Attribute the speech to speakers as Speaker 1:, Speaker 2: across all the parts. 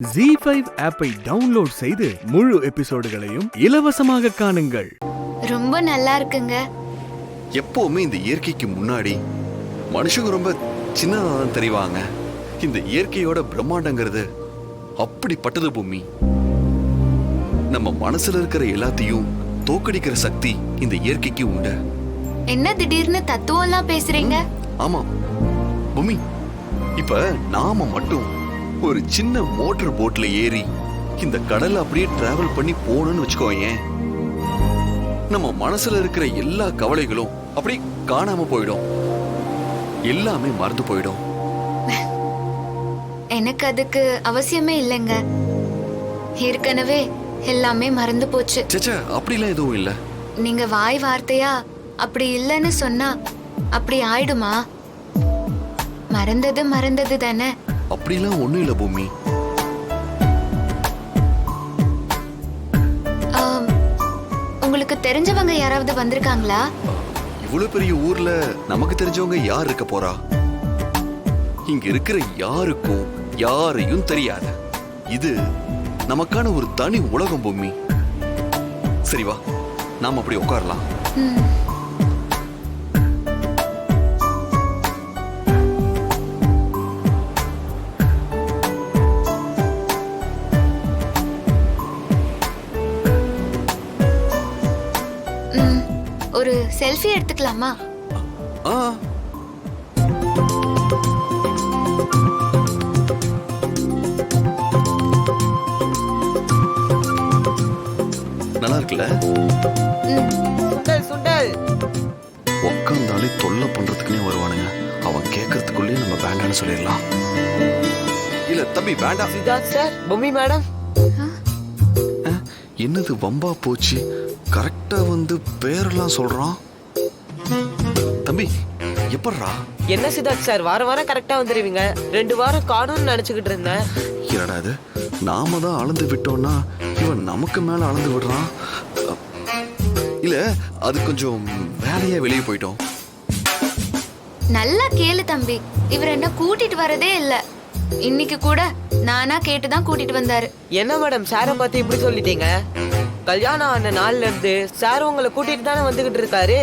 Speaker 1: ZEE5 ஆப்பை download செய்து முழு எபிசோடுகளையும் இலவசமாக காணுங்கள்.
Speaker 2: ரொம்ப நல்லா இருக்குங்க.
Speaker 3: எப்பவுமே இந்த இயற்கைக்கு முன்னாடி மனுஷங்க ரொம்ப சின்னதான் தெரிவாங்க. இந்த இயற்கையோட பிரம்மாண்டங்கிறது அப்படிப்பட்டது பூமி. நம்ம மனசுல இருக்கிற எல்லாத்தையும் தோக்கடிக்கிற சக்தி இந்த இயற்கைக்கு உண்டு.
Speaker 2: என்ன திடீர்னு தத்துவம் எல்லாம் பேசுறீங்க?
Speaker 3: ஆமா பூமி, இப்ப நாம மட்டும் ஒரு சின்ன மோட்டர் போட்ல ஏறி இந்த கடலை அப்படியே டிராவல் பண்ணி போகணும்னு வச்சுக்கோங்க, நம்ம மனசுல இருக்கிற எல்லா கவலைகளும் அப்படி காணாம போயிடும், எல்லாமே மறந்து போயிடும்.
Speaker 2: எனக்கு அதுக்கு அவசியமே இல்லைங்க. ஏற்கனவே எல்லாமே மறந்து போச்சு.
Speaker 3: சேச்சா, அப்படிலாம் எதுவும் இல்ல.
Speaker 2: நீங்க வாய் வார்த்தையா அப்படி இல்லைன்னு சொன்னா அப்படி ஆயிடுமா? மறந்தது மறந்தது தானே.
Speaker 3: அப்படிலாம் ஒண்ணும் இல்ல பூமி.
Speaker 2: உங்களுக்கு தெரிஞ்சவங்க யாராவது வந்திருக்காங்களா?
Speaker 3: இவ்வளவு பெரிய ஊர்ல நமக்கு தெரிஞ்சவங்க யார் இருக்க போறா? இங்க இருக்கிற யாருக்கும் யாரையும் தெரியாது. இது நமக்கான ஒரு தனி உலகம் பூமி. சரி வா, நாம அப்படி உட்காரலாம்.
Speaker 2: ஒரு செல்ஃபி எடுத்துக்கலாமா?
Speaker 3: நல்லா இருக்குல்ல?
Speaker 4: சுண்டல்
Speaker 3: உட்காந்தாலே தொல்லை பண்றதுக்குன்னே வருவானுங்க. அவன் கேட்கறதுக்குள்ளேயே நம்ம வேண்டான்னு சொல்லிடலாம். இல்ல தம்பி வேண்டாம்.
Speaker 4: சித்தார்த் சார், பூமி மேடம்.
Speaker 3: என்னது வம்பா போச்சு? கரெக்டா வந்து பேரெல்லாம் சொல்றான். தம்பி எப்படா?
Speaker 4: என்ன சித்தார்த் சார், வாரம் வாரம் கரெக்டா வந்துருவீங்க. 2 வாரம் காணும்னு நினைச்சுக்கிட்டு இருந்தேன்.
Speaker 3: என்னடா இது, நாம தான் அளந்து விட்டோம்னா இவன் நமக்கு மேல அளந்து விடுறான். இல்ல, அது கொஞ்சம் வேலையா வெளியே போயிட்டோம்.
Speaker 2: நல்லா கேளு தம்பி, இவர் என்ன கூட்டிட்டு வரதே இல்ல. இன்னைக்கு கூட நானா கேட்டுதான் கூட்டிட்டு வந்தாரு.
Speaker 4: என்ன மேடம் சாரை பார்த்து இப்படி சொல்லிட்டீங்க? கல்யாணம் ஆன நாள்ல இருந்து சார் உங்களை கூட்டிட்டு தானே வந்துகிட்டு இருக்காரு.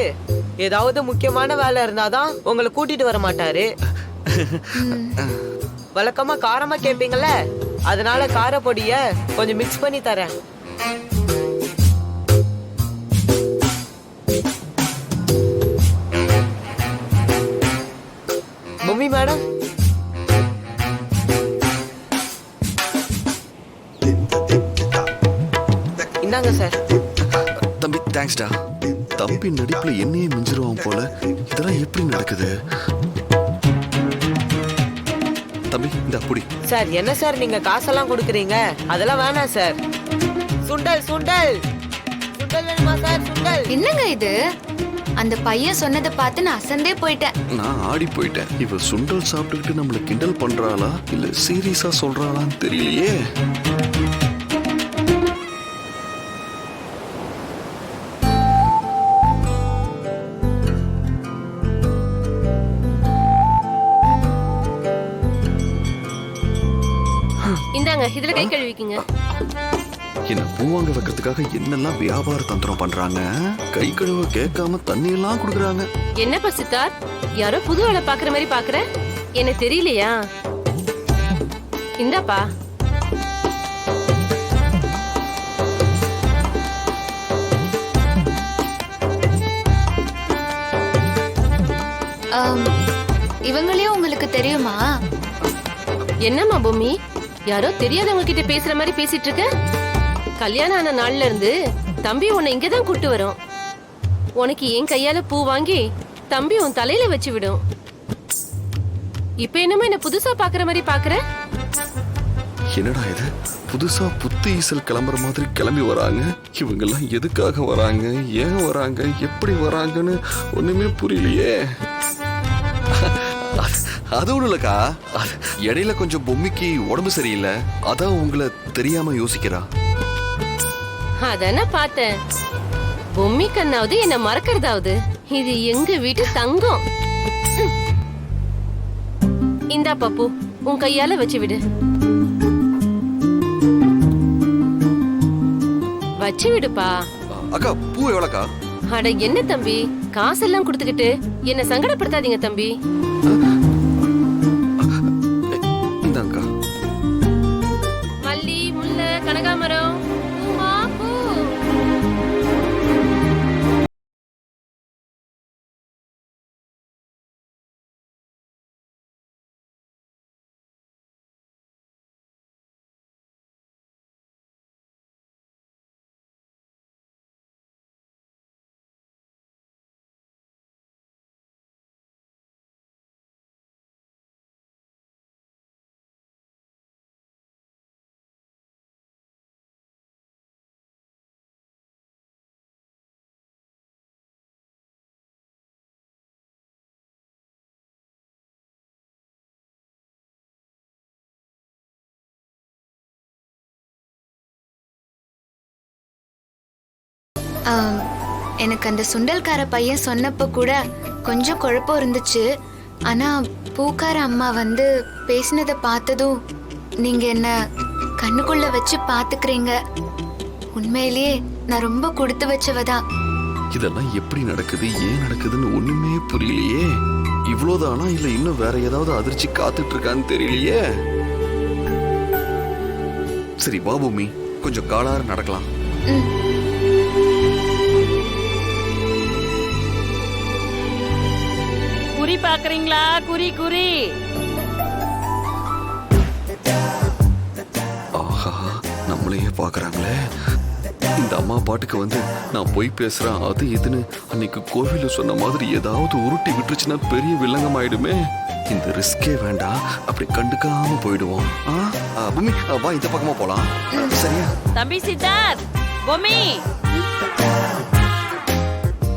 Speaker 4: ஏதாவது முக்கியமான வேலை இருந்தாதான் உங்களை கூட்டிட்டு வர மாட்டாரு. வழக்கமா காரமா கேட்பீங்கல்ல, அதனால காரப்பொடிய கொஞ்சம் மிக்ஸ் பண்ணி தரேன். பூமி மேடம், இந்தாங்க சார்.
Speaker 3: தம்பி தேங்க்ஸ்டா. தம்பி நடிப்புல என்னையே மிஞ்சிருவான் போல. இதெல்லாம் எப்படி நடக்குது? தம்பி இந்த புடி.
Speaker 4: சார் என்ன சார் நீங்க காசெல்லாம் கொடுக்குறீங்க? அதெல்லாம் வேணாம் சார். சுண்டல் சுண்டல் சுண்டல் வேணுமா சார்? சுண்டல்.
Speaker 2: என்னங்க இது? அந்த பையன் சொன்னதை பார்த்து நான் அசந்தே போயிட்டேன்.
Speaker 3: நான் ஆடி போயிட்டேன். இவ சுண்டல் சாப்பிட்டுக்கிட்டு நம்மள கிண்டல் பண்றாளா இல்ல சீரியஸா சொல்றாளான்னு தெரியலையே.
Speaker 5: இந்தாங்க, இதுல கை கழுவிக்கீங்க.
Speaker 3: என்ன பூவாங்க வைக்கிறதுக்காக என்னெல்லாம் வியாபார தந்திரம் பண்றாங்க. கை கழுவ கேட்காம தண்ணி எல்லாம் குடுக்குறாங்க.
Speaker 5: என்னப்பா சித்தார்த், யாரோ புது வேலை பாக்குற மாதிரி பாக்குற? என்ன தெரியலையா? இந்தாப்பா.
Speaker 2: இவங்களையும் உங்களுக்கு தெரியுமா?
Speaker 5: என்னம்மா பூமி, யாரோ தெரியாதவங்க கிட்ட பேசுற மாதிரி பேசிட்டு இருக்க? கல்யாணம் ஆன நாள்ல இருந்து தம்பி உன்னை இங்கதான் கூட்டு வரும். உனக்கு என் கையால பூ வாங்கி தம்பி உன் தலையில வச்சு விடும். இப்ப என்னமோ என்ன புதுசா பாக்குற மாதிரி பாக்குற?
Speaker 3: என்னடா இது, புதுசா புத்து ஈசல் கிளம்புற மாதிரி கிளம்பி வராங்க. இவங்கெல்லாம் எதுக்காக வராங்க, ஏன் வராங்க, எப்படி வராங்கன்னு ஒண்ணுமே புரியலையே. அது ஒண்ணு இல்லக்கா, இடையில கொஞ்சம் பொம்மிக்கு உடம்பு சரியில்லை, அதான் உங்களை தெரியாம யோசிக்கிறா.
Speaker 5: அதான பார்த்தேன். பொம்மி கண்ணாவது என்ன மறக்கிறதாவது. இது எங்க வீட்டு தங்கம். இந்தா பப்பு, உன் கையால வச்சு விடு. வச்சு விடுப்பா.
Speaker 3: அக்கா பூ எவ்வளோக்கா?
Speaker 5: அட என்ன தம்பி, காசெல்லாம் கொடுத்துக்கிட்டு என்ன சங்கடப்படுத்தாதீங்க தம்பி.
Speaker 3: இந்தாங்கக்கா.
Speaker 5: மல்லி, முல்லை, கனகாமரம், பூமா பூ.
Speaker 2: எனக்கு அந்த சுண்டல்கார பையன் சொன்னப்ப கூட கொஞ்சம் குழப்பம் இருந்துச்சு. ஆனா பூக்கார அம்மா வந்து பேசினதை பார்த்ததும் நீங்க என்ன கண்ணுக்குள்ள வச்சு பாத்துக்கிறீங்க. உண்மையிலேயே நான் ரொம்ப கொடுத்து வச்சவதான்.
Speaker 3: இதெல்லாம் எப்படி நடக்குது, ஏன் நடக்குதுன்னு ஒண்ணுமே புரியலையே. இவ்வளவுதானா இல்ல இன்னும் வேற ஏதாவது அதிர்ச்சி காத்துட்டு இருக்கான்னு தெரியலையே. சரி வா பூமி, கொஞ்சம் காலார நடக்கலாம்.
Speaker 6: குறி பாக்குறீங்களா? குறி குறி.
Speaker 3: ஆஹா, நம்மளையே பாக்குறாங்களே. இந்த அம்மா பாட்டுக்கு வந்து நான் போய் பேசுறேன் அது இதுன்னு அன்னைக்கு கோவில சொன்ன மாதிரி ஏதாவது உருட்டி விட்டுருச்சுன்னா பெரிய வில்லங்கம் ஆயிடுமே. இந்த ரிஸ்கே வேண்டாம், அப்படி கண்டுக்காம போயிடுவோம். பூமி வா, இந்த பக்கமா போலாம். சரியா?
Speaker 6: தம்பி சித்தார்த், பொம்மி.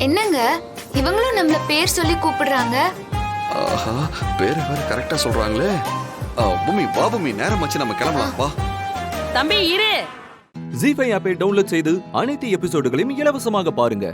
Speaker 2: என்னங்க இவங்களும் நம்மள பேர் சொல்லி கூப்பிடுறாங்க?
Speaker 3: ஆஹா, பேரை வேற கரெக்டா சொல்றாங்களே. பூமி வா பூமி, நேரம் ஆச்சு, நம்ம கிளம்பலாம் வா.
Speaker 6: தம்பி இரு.
Speaker 7: ஜீ5 ஆப்பை டவுன்லோட் செய்து அனைத்து எபிசோடுகளையும் இலவசமாக பாருங்க.